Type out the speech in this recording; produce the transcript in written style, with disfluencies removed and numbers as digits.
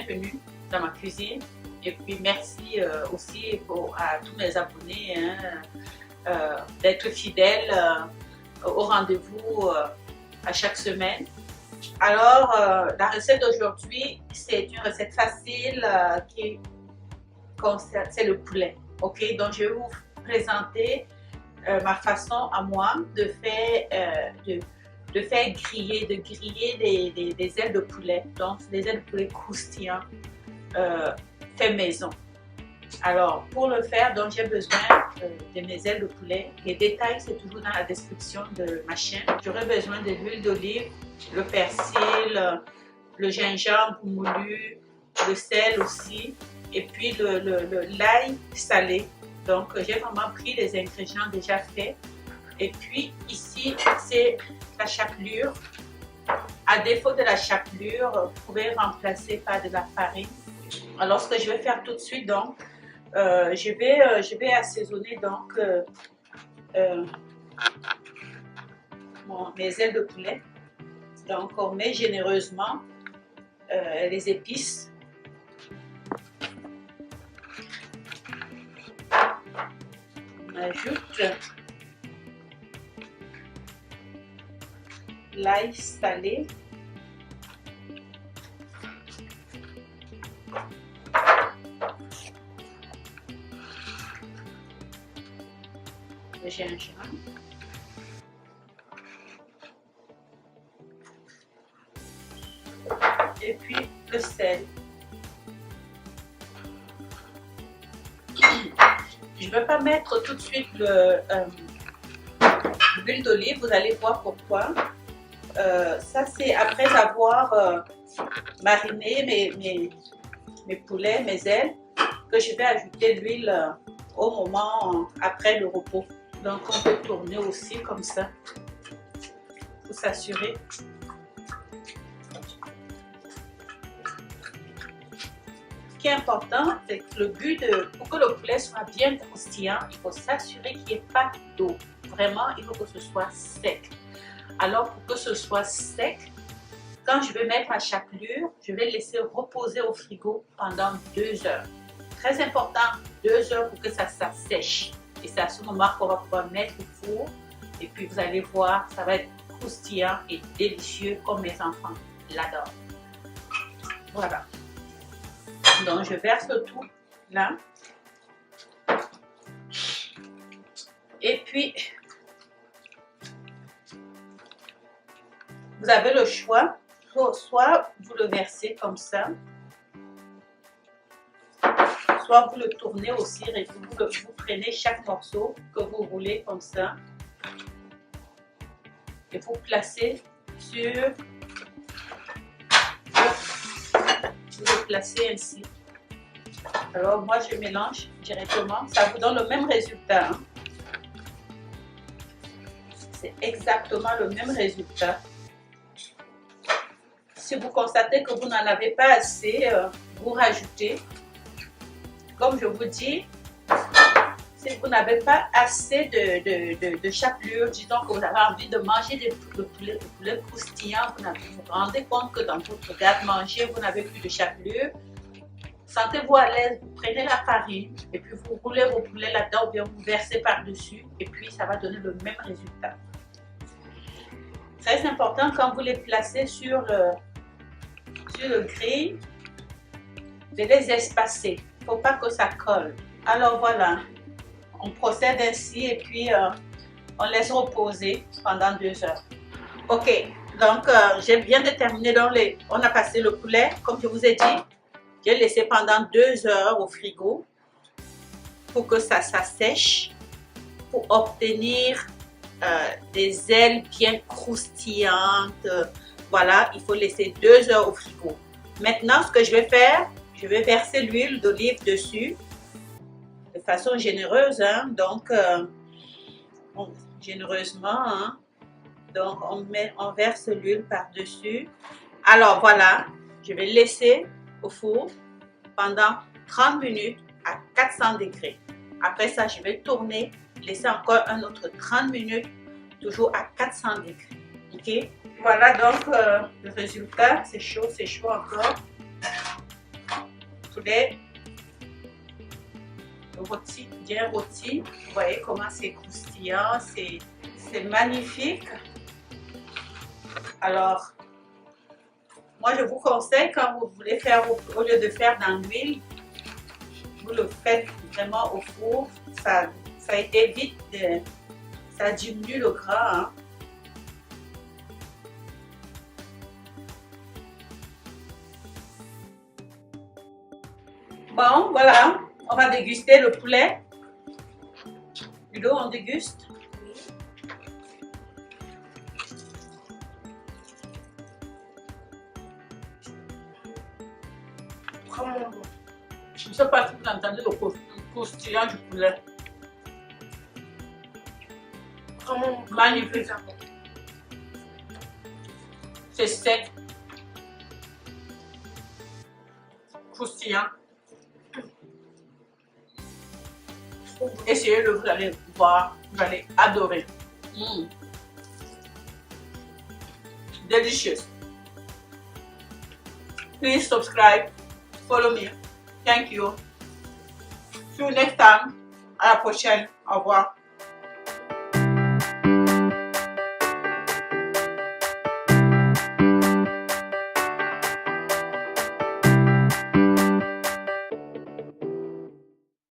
bienvenue dans ma cuisine. Et puis merci aussi à tous mes abonnés d'être fidèles au rendez-vous à chaque semaine. Alors, la recette d'aujourd'hui, c'est une recette facile qui concerne, c'est le poulet. Ok, donc je vais vous présenter ma façon à moi de faire griller des ailes de poulet. Donc, des ailes de poulet croustillantes fait maison. Alors, pour le faire, donc j'ai besoin de mes ailes de poulet. Les détails, c'est toujours dans la description de ma chaîne. J'aurai besoin de l'huile d'olive, le persil, le gingembre moulu, le sel aussi, et puis l'ail salé. Donc, j'ai vraiment pris les ingrédients déjà faits. Et puis, ici, c'est la chapelure. À défaut de la chapelure, vous pouvez remplacer par de la farine. Alors, ce que je vais faire tout de suite, donc, je vais assaisonner donc mes ailes de poulet. Donc, on met généreusement les épices. On ajoute l'ail salé. Le gingembre. Et puis le sel. Je ne vais pas mettre tout de suite l'huile d'olive, vous allez voir pourquoi. Ça c'est après avoir mariné mes poulets, mes ailes, que je vais ajouter l'huile au moment après le repos. Donc on peut tourner aussi comme ça pour s'assurer. Ce qui est important, c'est que pour que le poulet soit bien croustillant, il faut s'assurer qu'il n'y ait pas d'eau. Vraiment, il faut que ce soit sec. Alors pour que ce soit sec, quand je vais mettre ma chapelure, je vais laisser reposer au frigo pendant 2 heures. Très important, 2 heures pour que ça sèche. Et c'est à ce moment qu'on va pouvoir mettre au four. Et puis vous allez voir, ça va être croustillant et délicieux comme mes enfants l'adorent. Voilà. Donc je verse le tout là. Et puis, vous avez le choix. Soit vous le versez comme ça. Soit vous le tournez aussi et vous prenez chaque morceau que vous roulez comme ça et vous placez sur, vous le placez ainsi. Alors moi je mélange directement, ça vous donne le même résultat. Hein. C'est exactement le même résultat. Si vous constatez que vous n'en avez pas assez, vous rajoutez. Comme je vous dis, si vous n'avez pas assez de chapelure, disons que vous avez envie de manger de poulet croustillant, vous vous rendez compte que dans votre garde-manger, vous n'avez plus de chapelure, sentez-vous à l'aise, vous prenez la farine et puis vous roulez vos poulets là-dedans ou bien vous versez par-dessus et puis ça va donner le même résultat. Très important quand vous les placez sur le grill, de les espacer. Il ne faut pas que ça colle. Alors voilà, on procède ainsi et puis on laisse reposer pendant 2 heures. Ok, donc j'ai bien déterminé, on a passé le poulet, comme je vous ai dit, j'ai laissé pendant 2 heures au frigo pour que ça sèche, pour obtenir des ailes bien croustillantes. Voilà, il faut laisser 2 heures au frigo. Maintenant, ce que je vais faire, je vais verser l'huile d'olive dessus de façon généreuse, hein, donc généreusement, hein, donc on verse l'huile par-dessus. Alors voilà, je vais laisser au four pendant 30 minutes à 400 degrés. Après ça, je vais tourner, laisser encore un autre 30 minutes, toujours à 400 degrés. Ok, voilà donc le résultat, c'est chaud encore. poulet rôti, bien rôti. Vous voyez comment c'est croustillant, c'est magnifique. Alors, moi je vous conseille quand vous voulez faire, au lieu de faire dans l'huile, vous le faites vraiment au four. Ça évite, ça diminue le gras. Hein. Bon, voilà, on va déguster le poulet. Ludo, on déguste. Vraiment bon. Je ne sais pas si vous entendez le croustillant du poulet. Vraiment Magnifique. C'est sec. Croustillant. Essayez-le, vous allez voir, vous allez adorer. Delicious. Please subscribe, follow me. Thank you. See you next time. À la prochaine. Au revoir.